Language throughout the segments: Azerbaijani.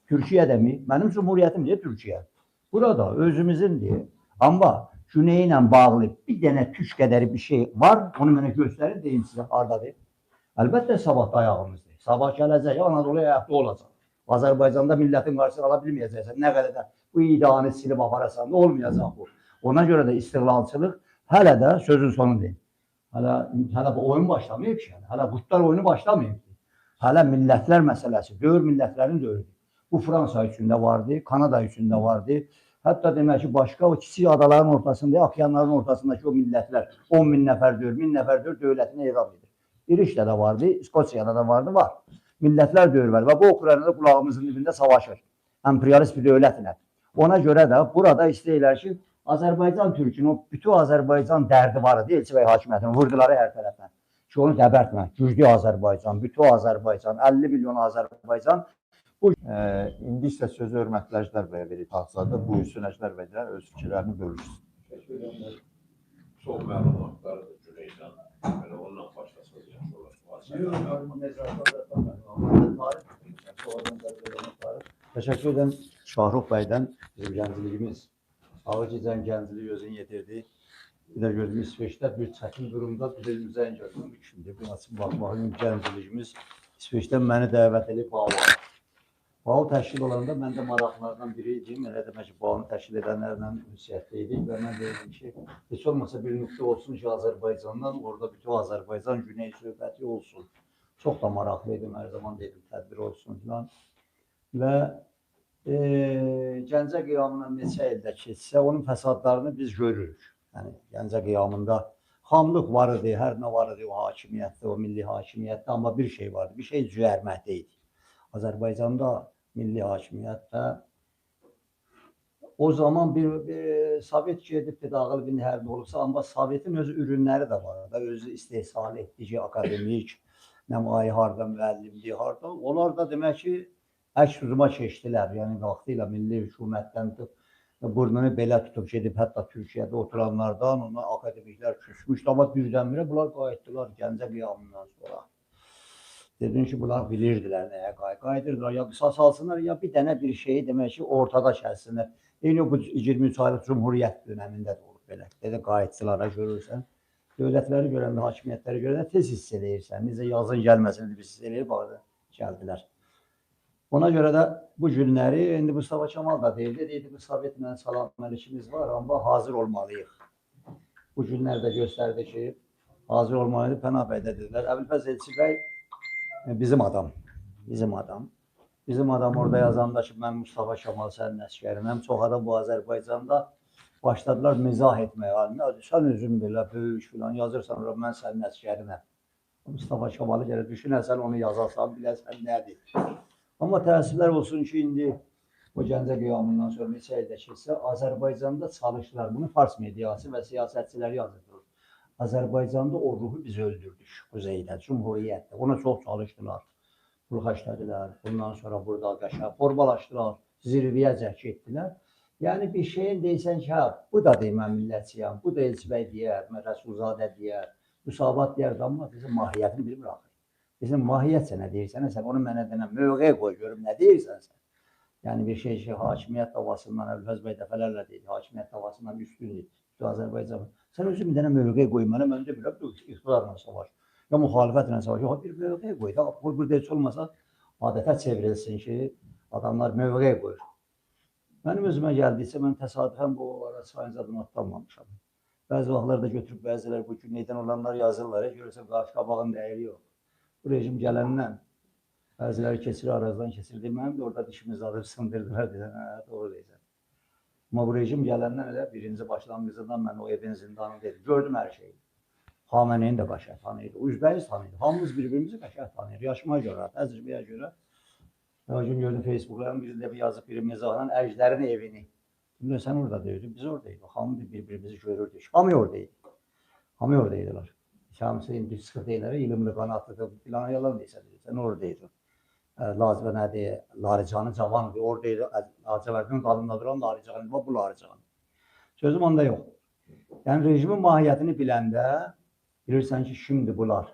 Türkiye demek. Benim cumhuriyetim diye Türkiye. Burada özümüzündür. Ama Güneylə bağlı bir dənə tüş qədəri bir şey var. Onu mənə göstərin, deyim sizə hardadır. Əlbəttə sabah dayağımızdır. Sabah gələcək, Anadolu ayaqda olacaq. Azərbaycanda millətin qarşısına ala bilməyəcəksən. Nə qədər də bu idanı silib aparasan da olmayacaq bu. Ona görə də istiqlalçılıq hələ də sözün sonu deyil. Hələ bu oyun başlamayıb ki. Hələ qurtlar oyunu başlamayıb ki. Hələ millətlər məsələsi, dövr millətlərin dövrüdür. Bu Fransa üçün də vardı, Kanada üçün də vardı. Hətta demək ki, başqa o kiçik adaların ortasında, okeanların ortasındakı o millətlər 10 min nəfər döyür, 1000 nəfər döyür, dövlətini elan edir. İrişdə də vardı, İskoçiyada da vardı, var. Millətlər döyür və bu Ukraynada qulağımızın dibində savaşır. Emperyalist bir dövlətlə. Ona görə də burada istəyirlər ki, Azərbaycan Türkünün o bütün Azərbaycan dərdi var idi, Elçi bəy hakimiyyətini vurduları hər tərəfdən. Ki, onu dəbərtmə, güclü Azərbaycan, bütün Azərbaycan, 50 milyon Azərbaycan. İndi isə sözü hörmətli Əjdər bəyə verir taxtlarda. Buyursun Əjdər bəy də öz fikirlərini bölüşsün. Çox məlumatlardır Güneydən. Belə ondan başlasın. Təşəkkür edirəm Şahrux bəydən, bizim gəncliyimiz. Ağı gecən gəncliyi özünü yetirdi. Bir də gördüm İsveçdə bir çətin durumda bir də müzəyin gördüm. Şimdi bir açıb baxmağın gəncliyimiz İsveçdən məni dəvət edib bağlı. Bağ təşkil olanda mən də maraqlardan biri idim. Elə demək ki, bağını təşkil edənlərlə ünsiyyətdə idik və mən dedim ki, heç olmasa bir nöqtə olsun ki, Azərbaycandan, orada bütün Azərbaycan Güney söhbəti olsun. Çox da maraqlı idim, hər zaman dedim, tədbir olsun filan. Və Gəncə qiyamından neçə ildə keçsə, onun fəsadlarını biz görürük. Yəni, Gəncə qiyamında xamlıq var idi, hər nə var idi o hakimiyyətdə, o milli hakimiyyətdə, amma bir şey vardı, bir şey cüyərməkdə idi. Azərbaycanda milli hakimiyyətdə o zaman bir Sovet gedib də dağıl bir hərbi olursa, amma Sovetin öz ürünləri də var da, özü istehsal etdiyi akademik, nəmayi harda, müəllimliyi harda. Onlar da demək ki, əks hücuma keçdilər. Yəni, vaxtıyla milli hökumətdən burnunu belə tutub gedib, hətta Türkiyədə oturanlardan ona akademiklər küsmüşdü. Amma birdən-birə bunlar qayıtdılar Gəncə qiyamından sonra. Dedim ki, bunlar bilirdilər nəyə qayıdırdılar. Ya qısas alsınlar, ya bir dənə bir şeyi demək ki, ortada kəlsinlər. Eyni bu 23 aylıq Cumhuriyyət dönəmində də olub belə. Dedi, qayıtçılara görürsən. Dövlətləri görəndə, hakimiyyətləri görəndə tez hiss edirsən. Necə yazın gəlməsin, biz hiss edirib, gəldilər. Ona görə də bu günləri, indi Mustafa Kemal da deyildi, bu Sovetlə salam məlikimiz var, amma hazır olmalıyıq. Bu günlərdə göstərdi ki, hazır olmalıyıq. Pənah bəy də dedilər. Əbülfəz Elçi bəy bizim adam. Bizim adam orada yazanda ki, mən Mustafa Kemal sənin əsgərinəm. Çox adam bu Azərbaycanda başladılar mizah etməyə. Sən özün belə böyük filan yazırsan, mən sənin əsgərinəm. Mustafa Kemalı gələ düşünəsən, onu yazarsan, biləsən nədir. Amma təəssüflər olsun ki, indi o Gəncə qiyamından sonra neçə ildə keçsə, Azərbaycanda çalışdılar. Bunu Fars mediası və siyasətçiləri yazırlar. Azərbaycanda o ruhu biz öldürdük Kuzeydə, Cumhuriyyətdə. Ona çox çalışdılar. Ruh işlədilər. Bundan sonra burada qəşəng formalaşdılar. Zirvəyə cəhk etdilər. Yəni bir şeyin deyirsən ki, bu da deyir mən millətçiyəm, bu da Elçi bəy deyər, Rəsulzadə deyər, Müsavat deyər, amma bizim mahiyyətini bilmir axı. Bizim mahiyyət sənə deyirsən, sən onu mənə denə mövqe qoy, görüm nə deyirsən sən. Yəni bir şey ki, hakimiyyət davasından, Əbülfəz bəy dəfələrlə deyir, hakimiyyət davasından üstündür, Azərbaycan. Sən özün bir dənə mövqe qoy, mənə mən demirəm, iqtidarla savaş, ya müxalifətlə savaş, ya bir mövqe qoy, da burada heç olmasa adətə çevrilsin ki, adamlar mövqe qoyur. Mənim özümə gəldiysə, mən təsadüfən bu sayınca adını atlanmamışam. Bəzi vaxtlarda götürüb bəzilər bu Güneydən olanlar yazırlar, görürsən qabağın dəyəri yox. Bu rejim gələndən bəziləri keçir, arazdan keçirdi. Mənim də orada dişimiz alıb sındırdılar, dedim, doğru deyirsən. Amma bu rejim gələndən elə birinci başlanğıcından mən o evin zindanını dedim, gördüm hər şeyi. Xameneyin də qəşəng tanıyırdı, Üzbəyiz tanıyırdı. Hamımız bir-birimizi qəşəng tanıyır, yaşıma görə, təcrübəyə görə. O gün gördüm Facebookların birində bir yazıb bir mizahla Əjdərin evini. Bilmən sən orada deyirdin, biz oradayıq. Hamı bir-birimizi görürdük. Hamı oradaydı. Hamı oradaydılar. Şamsı indi çıxıb deyirlər, ilimli qanatlıdır, filan yalan deyirsən, sən oradaydın. Lazıbə nədir, Laricanı cavandır, oradaydı, Lacivərdin qadında duran Laricanı, bu Laricanı. Sözüm onda yox. Yəni rejimin mahiyyətini biləndə, bilirsən ki, şimdi bunlar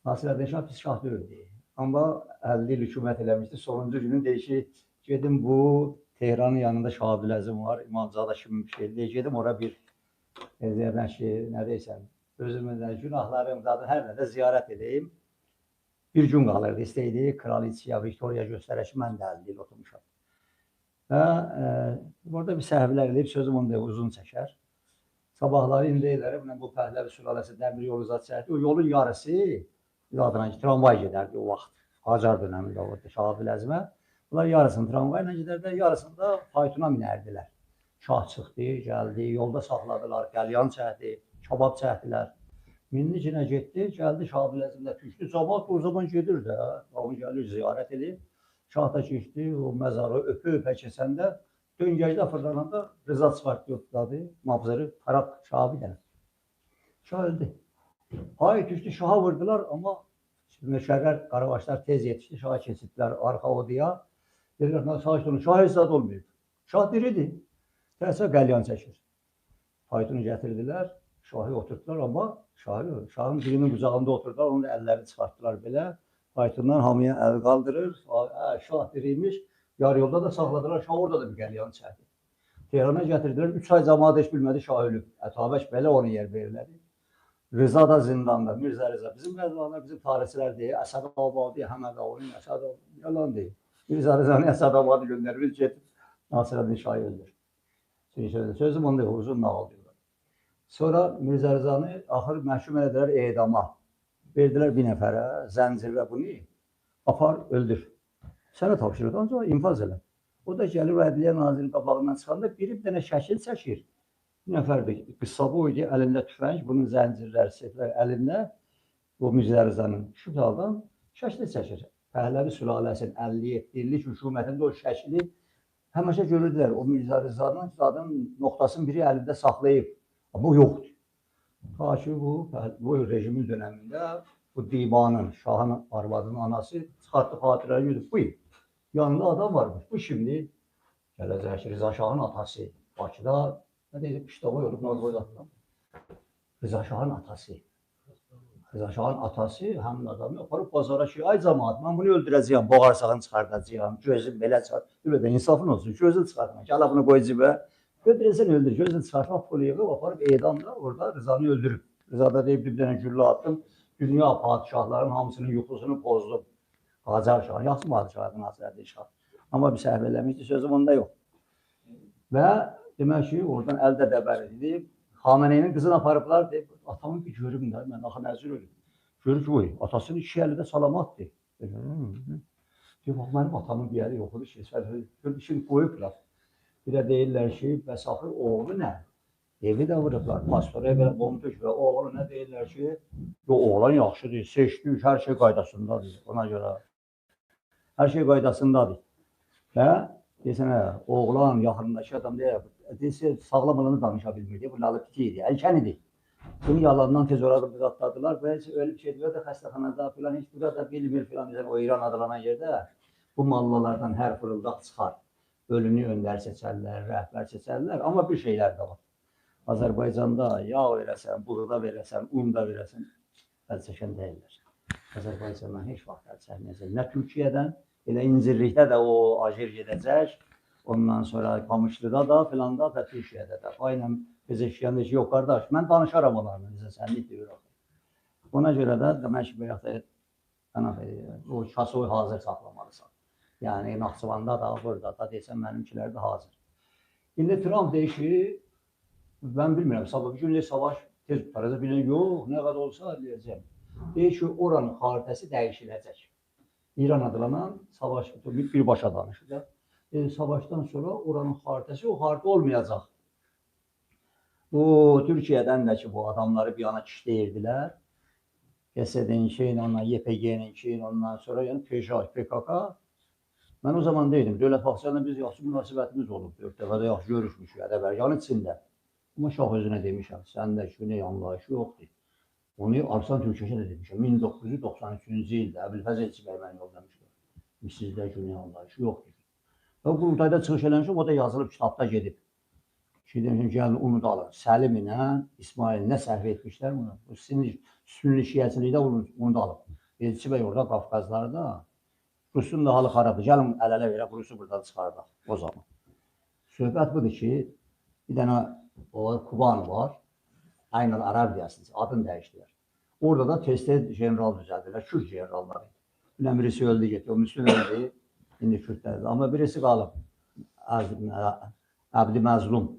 Nasir Əbdəşah pis şah deyildi. Amma 50 il hökumət eləmişdi. Sonuncu günün deyişi gedim bu Tehranın yanında Şah Abdüləzim var, İmamzadə kimi bir şey deyir. Gedim ora bir deyirəm ki, nə deyirsən, özümün də günahlarım, zaten hər nə də ziyarət edeyim. Bir gün qalırdı, istəydi Kraliçaya, Viktoriya göstərək, mən də 50 il oturmuşam. Və burada bir səhvlər eləyib, sözüm onda uzun çəkər. Sabahları indi deyirlər, bu Pəhləvi sülaləsi dəmir yolu zat çəkdi. O yolun yarısı, bir adına ki, tramvay gedərdi o vaxt. Qacar dönəmində olurdu Şah Abdüləzimə. Bunlar yarısını tramvayla gedərdi, yarısını da faytona minərdilər. Şah çıxdı, gəldi, yolda saxladılar, qəlyan çəkdi, kabab çəkdilər. Mindi cinə getdi, gəldi Şah Abdüləzimlə düşdü. Camaat o zaman gedir də, o gəlir, ziyarət edir. Şah da keçdi, o məzarı öpə-öpə keçəndə, döngəcdə fırlananda Rıza çıxartdı, yotladı, mavzarı, taraq Şahı bir dənə. Şah öldü. Hay düşdü, Şaha vurdular, amma nökərlər, qarabaşlar tez yetişdi, Şaha keçirdilər arxa odaya. Dedilər, sakit olun, Şah heç zad olmayıb. Şah diridir, təhsə qəlyan çəkir. Faytonu gətirdilər, Şahı oturtdular, amma Şahın birinin qucağında oturdular, onun əllərini çıxartdılar belə. Faytondan hamıya əl qaldırır, Şah diriymiş, yarı yolda da saxladılar, Şah orada da bir qəlyan çəkdi. Tehrana gətirdilər, 3 ay camaat heç bilmədi Şah ölüb. Ətabək belə onu yer verirlədi. Rıza da zindanda, Mirzə Rıza. Bizim qəzvalar, bizim tarihçilər deyir, Əsədabadi, Həmədavinin Əsədabadi, yalan deyir. Mirzə Rızanı Əsədabadi göndərir, getib Nasirəddin Şahı öldür. Sözüm onda uzun nağıl diyorlar. Sonra Mirzə Rızanı axır məhkum edilər edama. Verdilər bir nəfərə, zəncirlə bunu, apar, öldür. Sənə tapşırır, ancaq infaz elə. O da gəlir, Ədliyyə Nazirinin qabağından çıxanda biri bir dənə şəkil çəkir. Bir nəfər qısa boydu, əlində tüfəng, bunun zəncirləri, seflər əlində, bu Mirzə Rızanın şu daldan şəkli çəkir. Pəhləvi sülaləsinin 57 illik hökumətində o şəkli həmişə görürdülər. O Mirzə Rızanın nöqtasının biri əlində saxlayıb. Amma o yoxdur. Ta ki bu rejimin dönəmində bu divanın, Şahın arvadının anası çıxartdı xatirələri gördü. Bu yanında adam varmış. Bu şimdi gələcək Rıza Şahın atası. Bakıda nə deyir? Piştava olub, Nazvoy atlam. Rıza Şahın atası. Rıza Şahın atası həmin adamı aparıb bazara ki, ay camaat, mən bunu öldürəcəyəm, boğarsağını çıxardacağım, gözüm belə çıxart. Böyle də insafın olsun, gözünü çıxartma. Gələ bunu qoy cibə. Öldürəsən öldür, gözünü çıxartma, pulu yığıb, aparıb edamda orada Rızanı öldürüb. Rıza da deyib, bir dənə güllə attım, dünya padişahların hamısının yuxusunu pozdum. Qacar Şah, yaxşı padişahdır Nasirəddin Şah. Amma bir səhv eləmişdi, sözüm onda yox. Və demək ki, oradan əldə dəbər edib, Xameneyinin qızını aparıblar, deyib, atamı bir görüm də, mən axı nəzir ölüm. Görür ki, oy, atasının iki əli də salamatdır. Deyib, mənim atamın bir əli yoxudur, görür, işini qoyublar. Bir də deyirlər ki, bəs axı oğlu nə? Evi də vurublar, pastora belə bomba töküblər. Oğlu nə deyirlər ki, oğlan yaxşıdır, seçdik, hər şey qaydasındadır. Ona görə hər şey qaydasındadır. Və desənə, oğlan yaxınındakı adam deyir, sağlam olanı danışa bilmir, bu lalı piti idi, əlkən idi. Bunu yalandan tez orada atladılar və öyle bir şey diyor da xəstəxanada filan, heç burada bilmir filan, o İran adlanan yerdə bu mallalardan hər fırıldaq çıxar. Ölünü öndər seçərlər, rəhbər seçərlər, amma bir şeylər də var. Azərbaycanda yağ verəsən, buğda verəsən, un da verəsən, əl çəkən deyirlər. Azərbaycandan heç vaxt əl çəkməyəcək. Nə Türkiyədən, elə İncirlikdə də o ajir gedəcək, ondan sonra Qamışlıda da, filanda da, Türkiyədə də. Aynən biz eşkiyəndə ki, yox qardaş, mən danışaram onlarla, bizə sənlik deyir. Ona görə də demək ki, o şasoyu hazır saxlamalısan. Yəni, Naxçıvanda da, burada da, deyəsən, mənimkilər də hazır. İndi Trump deyişi, mən bilmirəm, sabah bir gün savaş tez tutaracaq, bilin, yox, nə qədər olsa deyəcəm. Deyir ki, oranın xaritəsi dəyişiləcək. İran adlanan savaş, birbaşa danışacaq. Savaşdan sonra oranın xaritəsi o xaritə olmayacaq. Bu, Türkiyədən də ki, bu adamları bir yana kişləyirdilər. PSD-nin, ondan YPG-nin, ondan sonra yəni PKK. Mən o zaman deydim, Dövlət Baxçayla biz yaxşı münasibətimiz olub, 4 dəfə də yaxşı görüşmüşük, Ədəbəryanın içində. Amma Şah özünə demişəm, səndə şunu anlayışı yoxdur. Onu Arslan Türkəşə də demişəm, 1993-cü ildə Əbülfəz Elçi bəy mən yollamışlar. Sizdə şunu anlayışı yoxdur. Və qurultayda çıxış eləmişim, o da yazılıb kitabda gedib. Ki demişim, gəlin onu da alın. Səlim ilə İsmail nə səhv etmişlər bunu? Sünni şiəçilikdə onu da alın. Elçi bəy orada Qafqazlarda Rusun da halı xarabdır. Gəlin əl-ələ verək, Rusu buradan çıxardaq o zaman. Söhbət budur ki, bir dənə Kuban var. Aynal Arabiyası, adını dəyişdilər. Orada da tez-tez general düzəldilər, Kürd generalları. Bilən birisi öldü getdi, o Müslüm öldü, indi Kürdlərdir. Amma birisi qalıb, Əbdi Məzlum.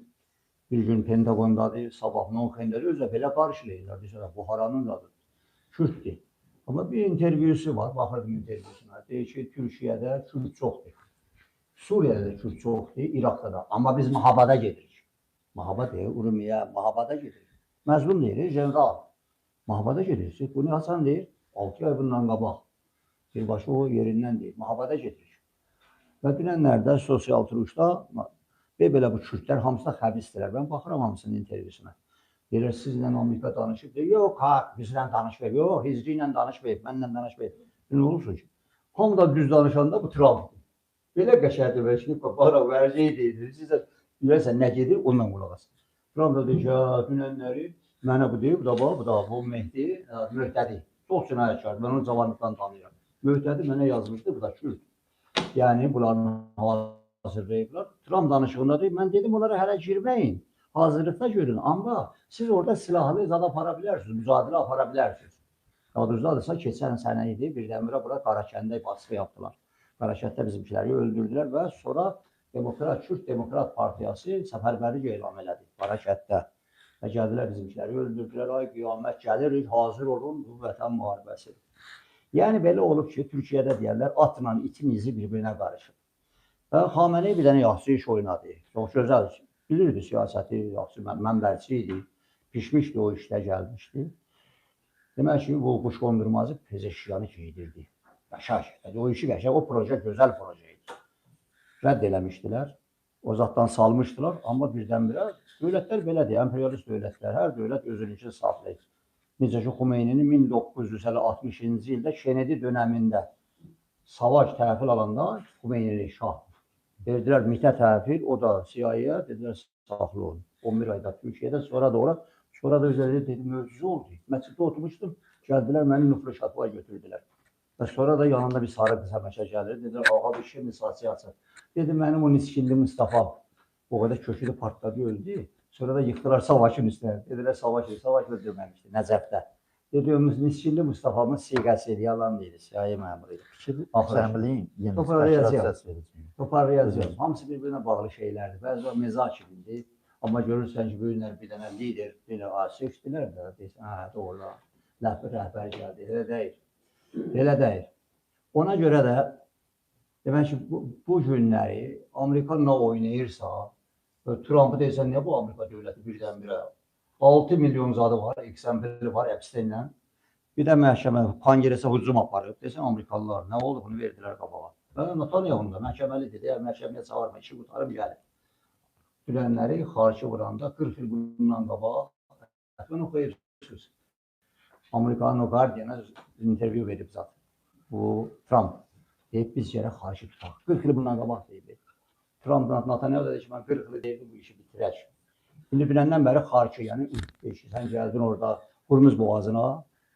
Bir gün Pentagondadır, sabah Nonxenləri özə belə qarşılayırlar. Deyirlər, Buharanın adı Kürddir. Amma bir intervyusu var, baxırdım intervyusuna. Deyir ki, Türkiyədə Kürd çoxdur. Suriyədə də Kürd çoxdur, İraqda da. Amma biz Mahabada gedirik. Mahaba deyir, Urumiyə, Mahabada gedirik. Məzlum deyir, general. Mahabada gedirik. Bunu Hasan deyir, 6 ay bundan qabaq. Birbaşa o yerindən deyir, Mahabada gedirik. Və dünənlərdə sosial turuşda belə bu Kürdlər hamısı da xəbisdirlər. Mən baxıram hamısının intervyusuna. Deyirlər, sizlə Amerika danışıb. Deyir, yox, bizlə danışmayıb. Yox, Hizri ilə danışmayıb, mənlə danışmayıb. Nə olursun ki? Hamı da düz danışanda bu Trumpdır. Belə qəşərdir və ki, baxaraq verəcəyi deyir. Siz də bilirsən, nə gedir, onunla qulaq asın. Trump da deyir ki, dünənləri mənə bu deyib, bu da bu Mehdi Möhtədi. Çox cinayətkar, mən onu cavanlıqdan tanıyıram. Möhtədi mənə yazmışdı, bu da Kürd. Yəni, bunların hazırlayıblar. Trump danışığında deyib, mən dedim, onlara hələ girməyin. Hazırlıqda görün, amma siz orada silahlı zad apara bilərsiniz, mücadilə apara bilərsiniz. Qadruzadırsa, keçən sənə idi, birdən-birə bura Qarakəndə baskı yaptılar. Qarakətdə bizimkiləri öldürdülər və sonra Kürd Demokrat Partiyası səfərbərlik elan elədi Qarakətdə. Və gəldilər bizimkiləri öldürdülər, ay qiyamət gəlirik, hazır olun, bu vətən müharibəsidir. Yəni, belə olub ki, Türkiyədə deyərlər, atla itin izi bir-birinə qarışır. Və Xamenei bir dənə yaxşı iş oynadı, çox gözəl, bilirdi siyasəti, yaxşı mənbərçi idi, pişmişdi, o işdə gəlmişdi. Demək ki, bu quşqondurmazı Pezeşkiyanı giydirdi. Qəşək, o işi qəşək, o proje gözəl proje idi. Rədd eləmişdilər, o zatdan salmışdılar, amma birdən-birə dövlətlər belədir, emperyalist dövlətlər, hər dövlət özününkini saxlayır. Necə ki, Xumeyninin 1960-cı ildə Kennedy dönəmində savaş təhvil alanda Xumeynili şah verdilər MİT-ə təhvil, o da CIA-yə dedilər saxlı olun. 11 ayda Türkiyədə, sonra da özləri dedi, möcüzə oldu. Məsciddə oturmuşdum, gəldilər, məni nüfrə şatva götürdülər. Və sonra da yanında bir sarı qısa məşə gəlir, dedilər, ağa bir şey misasiyyası. Dedi, mənim o niskilli Mustafa, o qədər köküdü partladı, öldü. Sonra da yıxdılar savaşın üstünə. Dedilər, savaş öldürməmişdi, Nəcəfdə. Dedi, niskilli Mustafa'mın siqəsi idi, yalan deyil, CIA məmuru idi. Səmliyin, Toparlayacağım. Hamısı bir-birinə bağlı şeylərdir. Bəzi mezakirdir. Amma görürsən ki, böyünlər bir dənə lider, bir dənə seçdilər də, deyirsən, hə, doğrular, rəhbər gəldi, elə deyil. Elə deyil. Ona görə də, demək ki, bu günləri Amerika nə oynayırsa, Trump'ı deyirsən, niyə bu Amerika dövləti birdən-birə? 6 milyon zadı var, eksempli var Epstein'lə. Bir də məhkəmə, Konqresə hücum aparıb, deyirsən, Amerikalılar, nə oldu, bunu verdilər qabağa. Və Netanyahu'nda məhkəməlidir, deyər, məhkəməyə çağırma, işi qutarıb gəlir. Dünənləri xarşı vuranda 40 il bundan qabaq, bunu oxuyursuz. Amerikanın o Guardian'a intervyu verib zaten. Bu Trump deyib, biz yerə xarşı tutaq. 40 il bundan qabaq deyib. Trump, Netanyahu dedi ki, mən 40 il deyib, bu işi bitirək. Şimdi dünəndən bəri xarşı, yəni sən gəldin orada Hurmuz boğazına,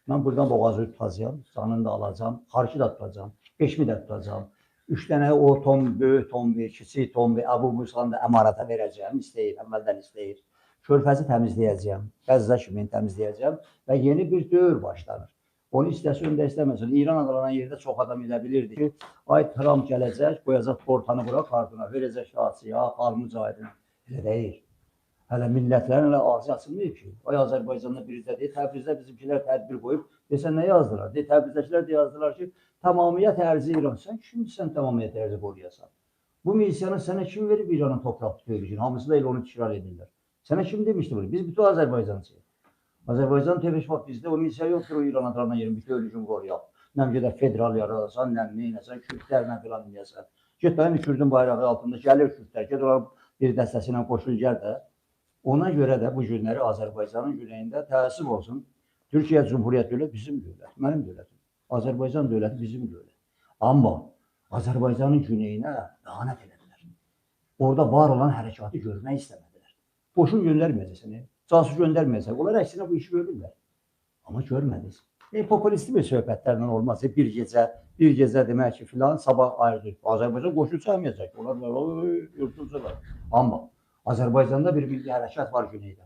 mən buradan boğazı tutacağım, canını da alacağım, xarşı da tutacağım, peşmi də tutacağım. 3 dənə o ton, böyük ton bir, kiçik ton bir, Əbu Musanı da əmarata verəcəyim, istəyir, əvvəldən istəyir. Körfəzi təmizləyəcəyim, Qəzza kimi təmizləyəcəyim və yeni bir dövr başlanır. Onu istəsin, istəməsin. İran adlanan yerdə çox adam elə bilirdi ki, ay Trump gələcək, qoyacaq tortanı bura kartına, verəcək şahsiyə, xalq mücahidinə. Elə deyil. Hələ millətlərin elə ağzı açılmıyor ki. Ay Azərbaycanda birdə deyil, Təbrizdə bizimkilər tədbir qoyub, desən nə yazdılar? Təbrizdəkilər də yazdılar ki, tamamiyyət ərzi İran. Sən kimsən tamamiyyət ərzi qoruyasan? Bu missiyanı sənə kim verib İranın torpaq tutuyor üçün? Hamısı da elə onu tikrar edirlər. Sənə kim demişdi bunu? Biz bütün Azərbaycancıyıq. Azərbaycan TVŞ bizdə o missiya yoxdur, o İran adlarına yerin bütün ölücünü qoruyaq. Nəm gedək federal yaradasan, nəm neynəsən, Kürdlərlə filan deyəsən. Get bənim Kürdün bayrağı altında gəlir Kürdlər, get onlar bir dəstəsi ilə qoşul gəl də. Ona görə də bu günləri Azərbaycanın güneyində təəssüf olsun. Türkiyə Cumhuriyyət dövləti bizim dövlət, mənim dövlətim. Azərbaycan dövləti bizim dövlət. Amma Azərbaycanın güneyinə lənət elədilər. Orada var olan hərəkatı görmək istəmədilər. Qoşun göndərməyəcəksən, casus göndərməyəcəksən. Onlar əksinə bu işi görürlər. Amma görmədiniz. Populist bir söhbətlərlə olmaz. Bir gecə demək ki, filan sabah ayrılır. Azərbaycan qoşul saymayacaq. Onlar yurtulsalar. Amma Azərbaycanda bir milli hərəkat var güneydə.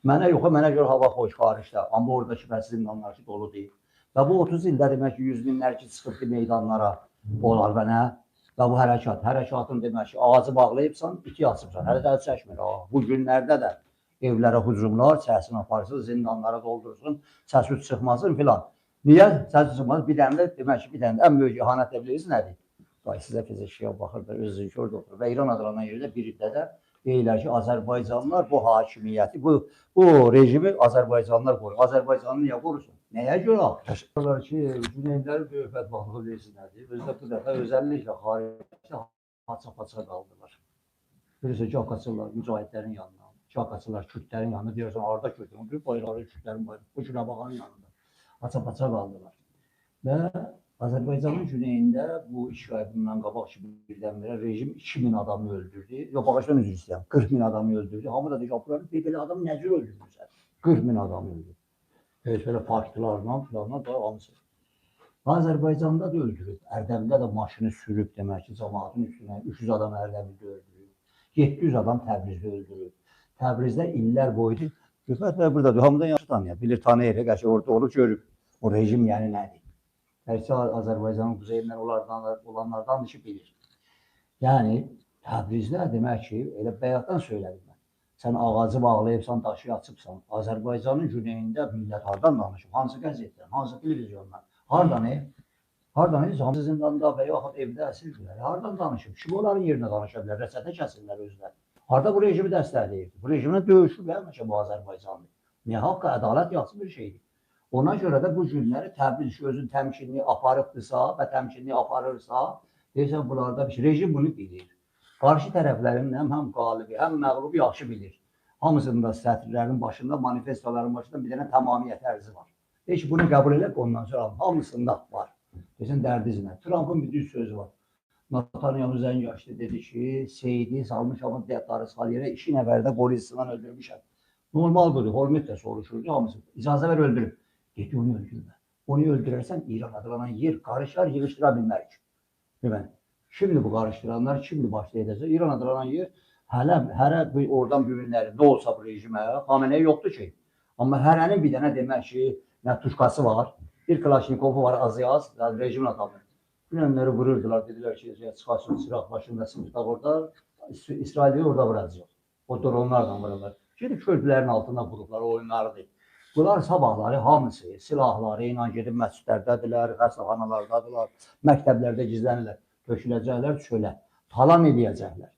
Mənə yox, mənə görə hava xoş xaricdə. Amma oradakı fəsil zindanlar ki, dolu deyil. Və bu 30 ildə demək ki, 100 minlər ki, çıxıb meydanlara olar və nə? Və bu hərəkatın demək ki, ağacı bağlayıbsan, iki açıbsan. Hələ də çəkmir. Bu günlərdə də evlərə hücumlar, səsin aparsın, zindanlara doldursun, səs çıxmasın filan. Niyə səs çıxmasın? Bir dənə də demək ki, bir dənə də ən böyük ihanət bilirsiniz nədir? Sizə fizikçiyə baxır da, öz orada oturur. Və İran adlanan yerdə bir ildə deyirlər ki, Azərbaycanlılar bu hakimiyyəti, bu rejimi Azərbaycanlılar qorur. Azərbaycanlı niyə qorusun? Nəyə görə? Təşəkkürlər ki, Güneylilərin böyük bədbaxtlığı bilirsinizdir. Özdə bu dəfə özəlliklə xaricdə haça-paça qaldılar. Birisi ki, qaçırlar mücahidlərin yanına, qaçırlar Kürdlərin yanına, deyirsən, harada Kürdlərin, bir bayrağı Kürdlərin bayrağı, bu Günəbağanın yanında haça-paça qaldılar. Və Azərbaycanın güneyində bu 2 ay bundan qabaq ki, birdən-birə rejim 2000 adamı öldürdü. Yox, bağışdan üzr istəyirəm, 40 min adamı öldürdü. Hamı da deyir ki, buranın belə adamı necə öldürmüşsən? 40 min adamı öldürdü. Belə partilarla, filanla da hamısı. Azərbaycanda da öldürüb. Ərdəbildə də maşını sürüb demək ki, cəmaatın üstünə 300 adam Ərdəbildə öldürüb. 700 adam Təbrizdə öldürüb. Təbrizdə illər boyunca Rüfət bəy buradadır. Hamıdan yaxşı tanıyır. Bilir, tanıyır. Qəşəng orada olub görüb. O rejim yəni nədir? Hərçi Azərbaycanın quzeyindən olanlardan işi bilir. Yəni, Təbrizdə demək ki, elə bəyatdan söylədim mən. Sən ağacı bağlayıbsan, daşı açıbsan. Azərbaycanın güneyində millət hardan danışıb? Hansı qəzetdən, hansı televizyondan? Hardan? Hardan? Hamısı zindanda və yaxud evdə əsirdirlər. Hardan danışıb? Kim onların yerinə danışa bilər? Rəsətə kəsilirlər özləri. Harada bu rejimi dəstəkləyir? Bu rejimlə döyüşürlər həmişə bu Azərbaycanlı. Niyə haqq, ədalət yaxşı bir şeydir. Ona görə də bu günləri Təbriz özün təmkinini aparıbdırsa və təmkinini aparırsa, deyirsən, bunlarda bir şey. Rejim bunu bilir. Qarşı tərəflərin həm qalibi, həm məğlubi yaxşı bilir. Hamısının da sətirlərin başında, manifestoların başında bir dənə tamamiyyət ərzi var. Deyir ki, bunu qəbul edək, ondan sonra hamısında var. Deyirsən, dərdizinə. Trump'ın bir düz sözü var. Netanyahu zəng açdı, dedi ki, Seyidi salmış ama diyatları sal yerə 2 nəfərdə qolisından öldürmüşəm. Normal budur, Hormət də soruşur, hamısı. İcazə ver öldürüb. Dedi, onu öldürmə. Onu öldürərsən, İran adlanan yer qarışar, yığışdıra bilmərik. Deməli, kimdir bu qarışdıranlar, kimdir başlayacaq? İran adlanan yer hərə oradan bugünləri nə olsa bu rejimə, Xamenei yoxdur ki. Amma hərənin bir dənə demək ki, nə tuşkası var, bir Kalaşnikovu var, az-yaz, rejimin adamı. Günənləri vururdular, dedilər ki, çıxasın, silah başında sınıfda orada, İsrail'i orada vuracaq. O dronlarla vururlar. Gedib körpülərin altında vurublar, oyunlardır. Bunlar sabahları hamısı silahları ilə gedib məscidlərdədirlər, xəstəxanalardadırlar, məktəblərdə gizlənirlər, döküləcəklər çölə, talan edəcəklər.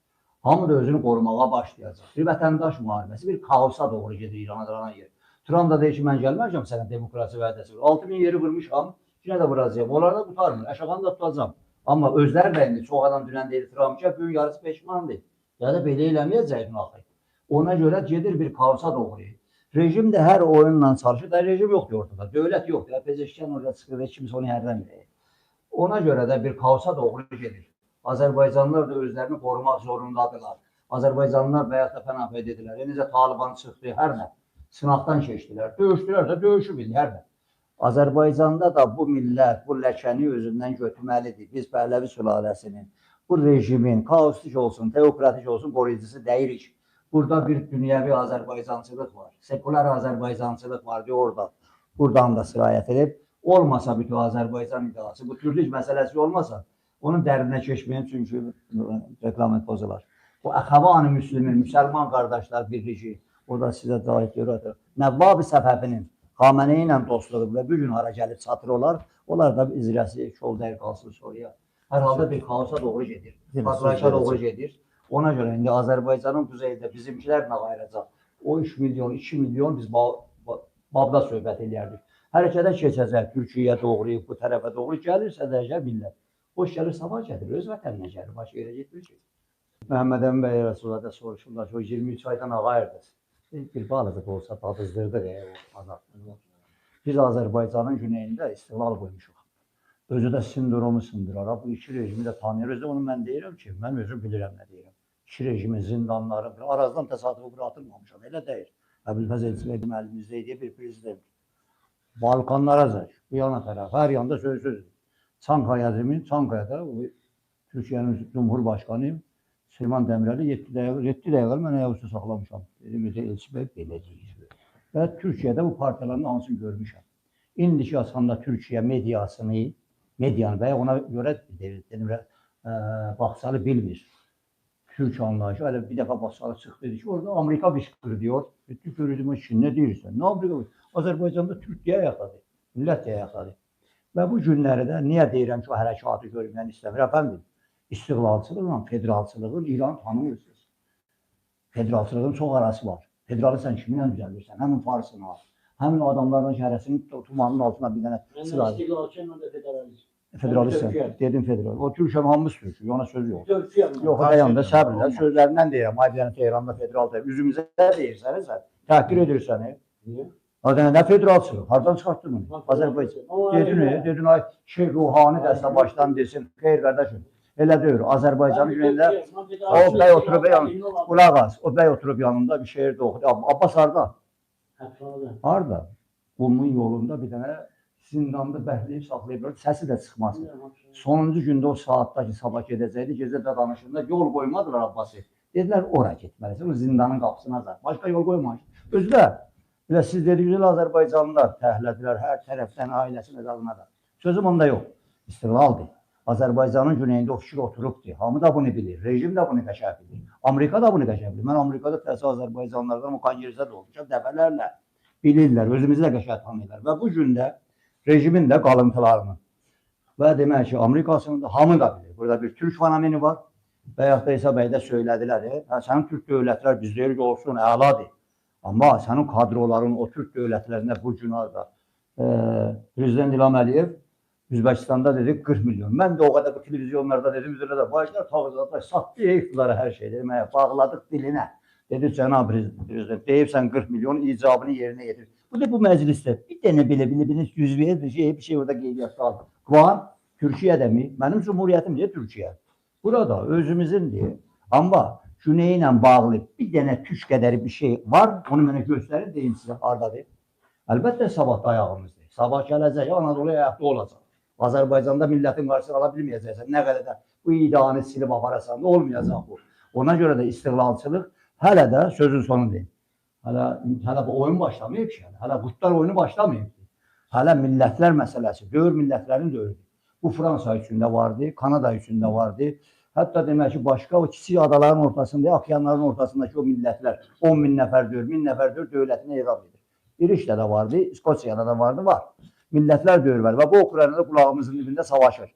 Hamı da özünü qorumağa başlayacaq. Bir vətəndaş müharibəsi, bir kaosa doğru gedir İran adlanan yer. Trump da deyir ki, mən gəlməyəcəm sənə demokrasi vədəsi. 6000 yeri vurmuşam, yine de vuracağım. Onlar da tutarmır. Əşaxanı da tutacağım. Amma özləri də indi çox adam dünən deyir Trump ki, böyük yarısı peşmandır. Ya da belə eləməyəcək axı. Ona görə gedir bir kaosa doğru. Rejim də hər oyunla çalışır. Da rejim yoxdur ortada. Dövlət yoxdur. Pezeşkan orada çıxır və kimsə onu hərləmir. Ona görə də bir kaosa doğru gedir. Azərbaycanlılar da özlərini qorumaq zorundadırlar. Azərbaycanlılar bayaq da pənah edirlər. Necə Taliban çıxdı, hər nə. Sınaqdan keçdilər. Döyüşdülər də döyüşü bildi, hər nə. Azərbaycanda da bu millət, bu ləkəni özündən götürməlidir. Biz Pəhləvi sülaləsinin, bu rejimin, kaostik olsun, teokratik olsun, qoruyucusu deyirik. Burada bir dünyəvi Azərbaycançılıq var. Sekular Azərbaycançılıq var diyor orada. Buradan da sirayət edib. Olmasa bütün Azərbaycan iddiası, bu türlük məsələsi olmasa, onun dərinə keçməyin çünki reklamət pozular. Bu Əxəvan-ı Müslümin, müsəlman qardaşlar birliyi, o da sizə dair görür. Nəvvab-ı Səfəfinin Xamenei ilə dostluğu və bir gün hara gəlib çatır olar, onlar da izrəsi kol dəyir qalsın soruya. Hər halda bir kaosa doğru gedir, patlayışa doğru gedir. Ona görə indi Azərbaycanın quzeyində bizimkilər nə ayıracaq? O 3 milyon, 2 milyon biz babda söhbət edərdik. Hərəkətə keçəcək, Türkiyəyə doğru, bu tərəfə doğru gəlirsə də əgər millət. Boş gəlir, sabah gəlir, öz vətəninə gəlir, başqa yerə getmir ki. Məhəmməd Əmin bəy Rəsulada soruşurlar ki, o 23 aydan ağayırdınız. Bir balığı da olsa dadızdırdıq o azadlığı. Biz Azərbaycanın güneyində istiqlal qoymuşuq. Özü də sindromu sındırar. Bu iki rejimi də tanıyır. Özü də onu mən deyirəm ki, mən özüm bilirəm nə deyirəm. İki rejimin zindanları, arazdan təsadüfü bura atılmamışam, elə deyir. Əbülfəz Elçibəy müəllimizdə idi bir prezident. Balkanlara bu yana tərəf, hər yanda söz. Çankaya demin, Çankaya'da Türkiyənin Cumhurbaşkanı Süleyman Demirel'i 7 dəqiqə mən ayaqüstü saxlamışam. Dedim, Elçi bəy belə deyir. Və Türkiyədə bu partiyaların hamısını görmüşəm. İndiki asanda Türkiyə medianı və ona görə dedim, Baxsalı bilmir. Türk anlayışı, hələ bir dəfə Baxsalı çıxdı dedi ki, orada Amerika qışqırır diyor. Görürdüm ki, nə deyirsən? Nə Amerika? Azərbaycanda Türk deyə ayaqladı, millət deyə ayaqladı. Və bu günləri də niyə deyirəm ki, o hərəkatı görməyəni istəmir? Əfəndim, istiqlalçılıqla federalçılığın İranı tanımırsınız. Federalçılığın çox arası var. Federalı sən kiminlə düzəldirsən? Həmin Farsına, həmin adamlarla şəhərəsinin tumanının altına bir dənə sıra. İstiqlalçıyla da federalist. Federalistsən, dedim federal. O Türkiyə hamımız Türk'ü, ona söz yox. Türkiyə mi? Yox, dayandı, səbirlə, sözlərindən deyirəm. Ay bir dənə Tehran'da federal deyir. Üzümüzə deyirsən, sən təhqir edirsən. Niyə? Adana nə federalçılıq? Hardan çıxartdın bunu? Azərbaycan. Dedin, ay şey ruhani dəstə başdan desin. Xeyr, qardaşım. Elə deyir. Azərbaycanın günündə o bəy oturub yanında, qulaq as, o bəy oturub yanında bir şeir də oxudu. Abbas harda? Harda? Bunun yolunda bir dənə zindanda bəhləyib, saxlayıb, səsi də çıxmasın. Sonuncu gündə o saatda ki, sabah gedəcəkdi, gecə də danışında yol qoymadılar Abbası. Dedilər, ora getməlisin, o zindanın qapısına azar. Başqa yol qoymamış. Özü də, elə siz dediyiniz Azərbaycanlılar təhlədilər hər tərəfdən, ailəsinin adına da. Sözüm onda yox, istiqlaldır. Azərbaycanın güneyində o fikir oturubdur. Hamı da bunu bilir, rejim də bunu qəşəf bilir. Amerika da bunu qəşəf bilir. Mən Amerikada təhsil Azərbaycanlardan o kongressdə də olmuşam, dəfələrlə bilirlər, özümüzü də qəşəf tanıyırlar. Və bu gündə rejimin də qalıntılarını və demək ki, Amerikasını da hamı da bilir. Burada bir Türk fenomeni var və yaxud da İsa bəy də söylədilər. Sənin Türk dövlətlər biz deyirik olsun, əladır. Amma sənin kadroların o Türk dövlətlərində bu gün da Prezident İlham Əliyev Üzbəkistanda dedik 40 milyon. Mən də o qədər bu televizyonlarda dedim, üzrə də başlar tağızlar, satdı iqtidarı hər şey. Dedim, bağladıq dilinə. Dedi, cənab prezident, deyibsən 40 milyon icabını yerinə yetir. Bu da bu məclisdə bir dənə belə 100 bir şey orada qeydiyyatda aldı. Var, Türkiyədə mi? Mənim cumhuriyyətim deyə Türkiyə. Burada özümüzündir. Amma Güney ilə bağlı bir dənə Türk qədəri bir şey var. Onu mənə göstərin, deyin sizə haradadır. Əlbəttə sabah dayağımızdır. Sabah gələcək, Anadolu ayaqda olacaq. Azərbaycanda millətin qarşısını ala bilməyəcəksən. Nə qədər də bu idanı silib aparasan, olmayacaq bu. Ona görə də istiqlalçılıq hələ də sözün sonu deyil. Hələ bu oyun başlamayıb ki, hələ qutlar oyunu başlamayıb. Hələ millətlər məsələsi, dövr millətlərin dövrüdür. Bu Fransa üçündə vardı, Kanada üçündə vardı. Hətta demək ki, başqa o kiçik adaların ortasında, okyanların ortasındakı o millətlər 10 min nəfər dövr, 1000 nəfər dövr dövlətini elan edir. İrişdə də vardı, İskosiyada da vardı, var. Millətlər dövr var və bu Ukraynada qulağımızın dibində savaşır.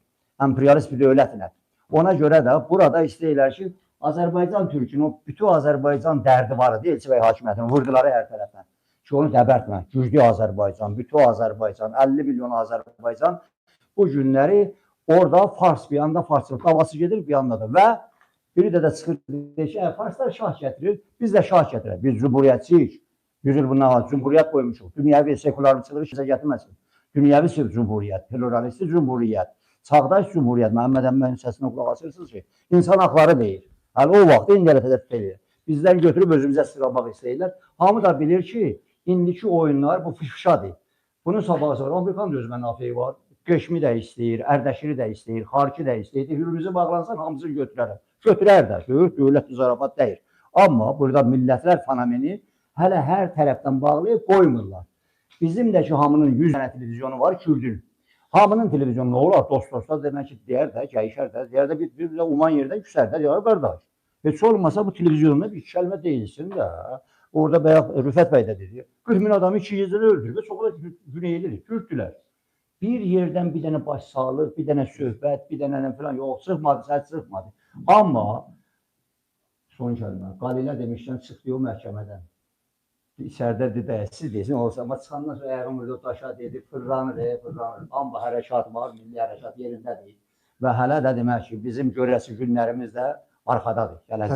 Emperyalist bir dövlətlə. Ona görə də burada istəyirlər ki, Azərbaycan Türkünün bütün Azərbaycan dərdi var idi, Elçi bəy hakimiyyətinin vurduları hər tərəfdən. Ki, onu dəbərtmə, güclü Azərbaycan, bütün Azərbaycan, 50 milyon Azərbaycan bu günləri orada Fars bir yanda Farsılıq davası gedir bir yanda da və biri də çıxır deyir ki, Farslar şah gətirir, biz də şah gətirək. Biz cumhuriyyətçiyik. 100 il bundan var, cumhuriyyət qoymuşuq. Dünyəvi sekularlıqçılığı işə gətirməsin. Dünyəvi cumhuriyyət, pluralisti cumhuriyyət, çağdaş cumhuriyyət, Məhəmməd Əmmənin səsinə qulaq asırsınız ki, insan haqları deyir. Hələ o vaxt İngiltərədə deyir. Bizdən götürüb özümüzə sıramaq istəyirlər. Hamı da bilir ki, indiki oyunlar bu fişşadır. Bunun sabahı sonra Amerikanın öz mənafeyi var. Göşmi də istəyir, Ərdəşiri də istəyir, Xarki də istəyir. Hürümüzü bağlansan hamısını götürərəm. Götürər də, dövlət zarafat deyir. Amma burada millətlər fenomeni hələ hər tərəfdən bağlayıb qoymurlar. Bizim də ki, hamının 100 dənə televizyonu var, Kürdün. Hamının televizyonu nə olar? Dost-dostlar demək ki, deyər də, gəyişər də, deyər də bir uman yerdən küsər də, deyər qardaş. Heç olmasa bu televizyonda bir kəlmə deyilsin də. Orada bayaq Rüfət bəy də dedi. 40 min adamı 2 gecədə öldürür və çox da güneylidir, Türkdülər. Bir yerdən bir dənə baş sağlıq, bir dənə söhbət, bir dənə falan yox, çıxmadı, səs çıxmadı. Amma son kəlmə, Qalilə demişdən çıxdı o məhkəmədən. İçəridə dedi, siz desin, olsa, amma çıxandan sonra əgər umurda daşa dedi, fırlanır. Amma hərəkat var, milli hərəkat yerindədir. Və hələ də demək ki, bizim görəsi günlərimiz də arxadadır, gələcək.